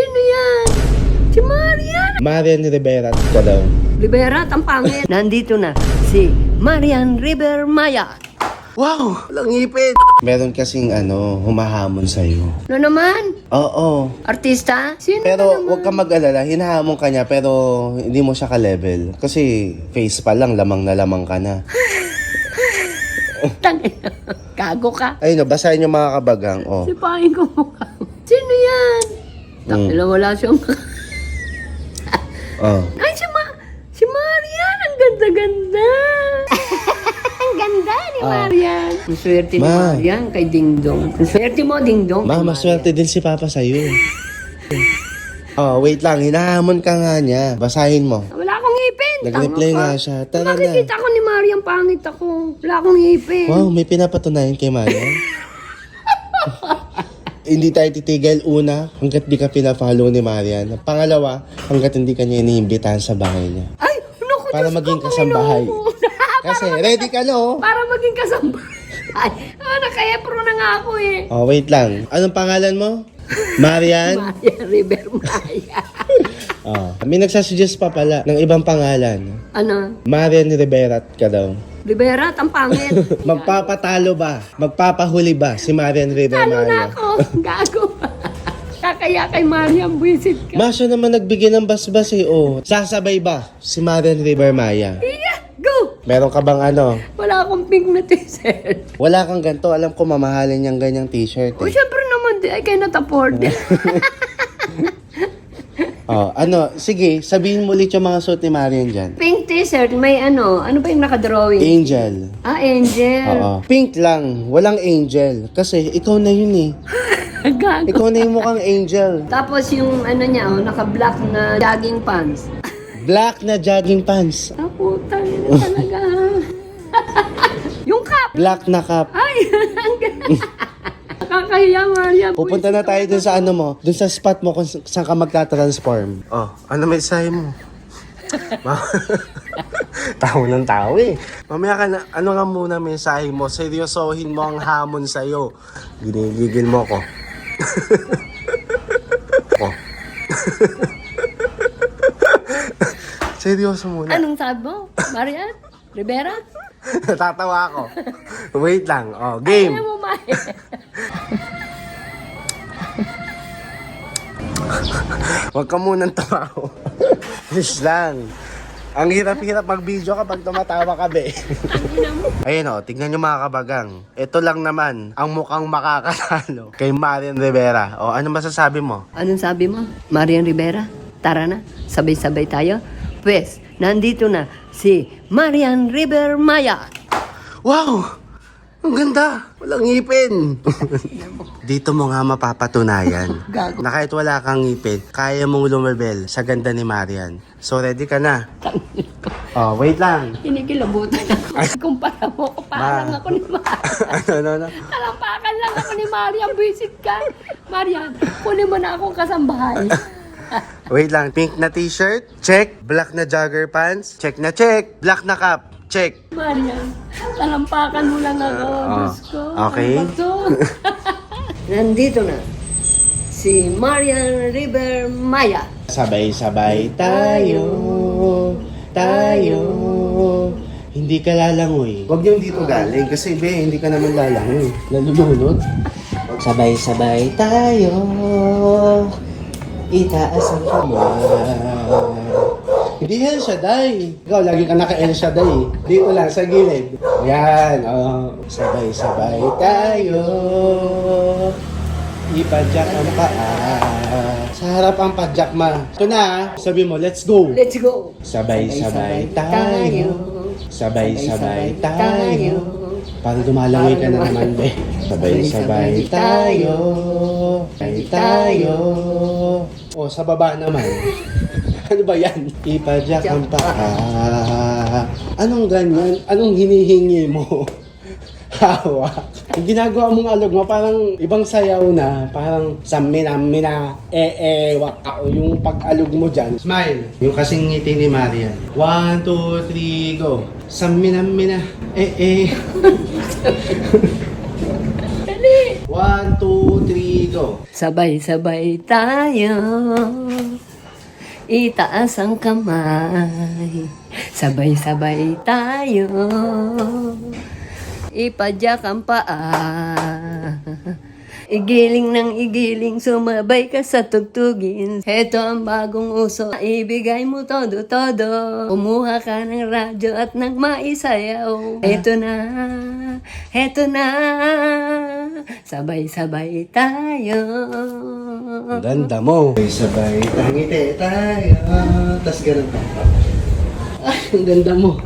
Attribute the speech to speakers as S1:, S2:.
S1: Sino yan? Si Marian.
S2: Marian Rivera ka daw.
S1: Rivera, ang pangit. Nandito na si Marian River Maya.
S2: Wow! Walang ngipin! Meron kasing humahamon sa'yo.
S1: Ano naman?
S2: Oo.
S1: Artista? Sino
S2: Pero
S1: naman?
S2: huwag kang mag-alala, hinahamon ka niya pero hindi mo siya ka-level. Kasi face pa lang, lamang na lamang ka na.
S1: Gago ka.
S2: Ayun, basahin yung mga kabagang. Oh.
S1: Sipahin ko mukha. Sino yan? Takila wala siyang...
S2: Oh.
S1: Ay, si Marian. Ang ganda-ganda. Ang ganda ni Marian. Ang swerte ni
S2: Ma.
S1: Marian kay Ding Dong. Ang swerte mo, Ding Dong.
S2: Ma,
S1: kay
S2: maswerte din si Papa sa'yo. Oh, wait lang, hinahamon ka nga niya. Basahin mo.
S1: Marian. Wala akong ngipin.
S2: Nag-reply
S1: Tama
S2: nga
S1: ka.
S2: siya. Tara na.
S1: Nakikita ko ni Marian, pangit ako. Wala akong ngipin.
S2: Wow, may pinapatunayan kay Marian. Hindi tayo titigil una hanggat di ka pina-follow ni Marian. Pangalawa, hanggat hindi ka niya iniimbitahan sa bahay niya.
S1: Ay, naku,
S2: Para
S1: Diyos
S2: maging
S1: ko,
S2: kasambahay.
S1: Panginoon.
S2: Kasi ready ka no?
S1: Para maging kasambahay. Naka-epro na nga ako eh.
S2: Oh, wait lang. Anong pangalan mo? Marian?
S1: Marian River Maya.
S2: Oh, may nagsasuggest pa pala ng ibang pangalan.
S1: Ano?
S2: Marian Rivera ka daw.
S1: Rivera, ang pangit.
S2: Magpapatalo ba? Magpapahuli ba si Marian Rivera
S1: Talo na
S2: Maya?
S1: ako. Gago. Kakaya kay Marian, buwisit ka.
S2: Masya naman nagbigay ng basbas eh. Oh, sasabay ba si Marian Rivera Maya?
S1: Iya, go.
S2: Meron ka bang
S1: Wala akong pink na t-shirt.
S2: Wala kang ganito. Alam ko mamahalin niyang ganyang t-shirt
S1: O,
S2: eh.
S1: syempre naman, I cannot afford it.
S2: Oh, sige, sabihin mo ulit yung mga suot ni Marian dyan.
S1: Pink t-shirt, may ano ba yung nakadrawing?
S2: Angel.
S1: Angel.
S2: Oo. Pink lang, walang angel. Kasi ikaw na yun eh.
S1: Gago.
S2: Ikaw na yung mukhang angel.
S1: Tapos yung niya, naka-black na jogging pants.
S2: Black na jogging pants.
S1: Putang ina talaga. Yung cap.
S2: Black na cap.
S1: Ay, ang ganda. Nakakahiya, Maria.
S2: Pupunta na tayo dun sa dun sa spot mo kung saan ka magta-transform. Oh, ano mensahe mo? Tao ng tao eh. Mamaya ka na, ano nga muna mensahe mo? Seryosohin mo ang hamon sa'yo. Ginigigil mo ko. Oh. Seryoso muna.
S1: Anong sabi mo? Marian? Rivera?
S2: Natatawa ako. Wait lang. Oh, game.
S1: Ano mo, Maya?
S2: Huwag ka munang tumawa. Please lang. Ang hirap-hirap mag-video kapag tumatawa ka, be. Ayun o, tignan nyo mga kabagang. Ito lang naman ang mukhang makakatalo kay Marian Rivera. O, ano masasabi mo?
S1: Anong sabi mo? Marian Rivera? Tara na, sabay-sabay tayo. Pues, nandito na si Marian River Maya.
S2: Wow! Ang ganda! Walang ngipin! Dito mo nga mapapatunayan
S1: Gago.
S2: na kahit wala kang ngipin, kaya mong lumabel sa ganda ni Marian. So, ready ka na? Oh, wait lang.
S1: Kinikilabutan ako. Kumpara mo ko, parang ako ni Marian.
S2: ano?
S1: Talampakan lang ako ni Marian. Visit ka. Marian, kunin mo na akong kasambahay.
S2: Wait lang. Pink na t-shirt? Check. Black na jogger pants? Check na check. Black na cap? Check.
S1: Marian, talampakan mo lang ako. Diyos ko.
S2: Okay.
S1: Ano ba to? Nandito na si Marian River Maya.
S2: Sabay-sabay tayo. Hindi ka lalangoy. Huwag yung dito galing kasi hindi ka naman lalangoy. Nalulunod. Sabay-sabay tayo. Itaas ang kamay. Hindi El Shaddai. Ikaw, lagi ka naka-El Shaddai. Dito lang, sa gilid. Yan, sabay-sabay tayo. Ipadyak ang paa. Sa harap ang padyak, ma. Ito na, sabi mo, let's go.
S1: Let's go.
S2: Sabay-sabay tayo. Sabay-sabay tayo. Para dumalangoy ka na naman, be. Sabay-sabay tayo. Tayo. O, sa baba naman. Ano ba yan? Ipadyak ang paa. Anong ganyan? Anong hinihingi mo? Hawak. Yung ginagawa mong alog mo, parang ibang sayaw na. Parang samina-mina, waka. Yung pag-alog mo dyan. Smile. Yung kasing ngiti ni Marian. 1, 2, 3, go. Samina-mina,
S1: Dali.
S2: 1, 1, 2, 3, go.
S1: Sabay-sabay tayo, itaas ang kamay. Sabay-sabay tayo, ipadyak ang paa. Igiling ng igiling, sumabay ka sa tugtugin. Heto ang bagong uso, ibigay mo todo-todo. Kumuha ka ng radyo at nang maisayaw. Heto na, sabay-sabay tayo.
S2: Ganda mo. Sabay, tangite tayo. Tas ganun pa. Ay, ang ganda mo.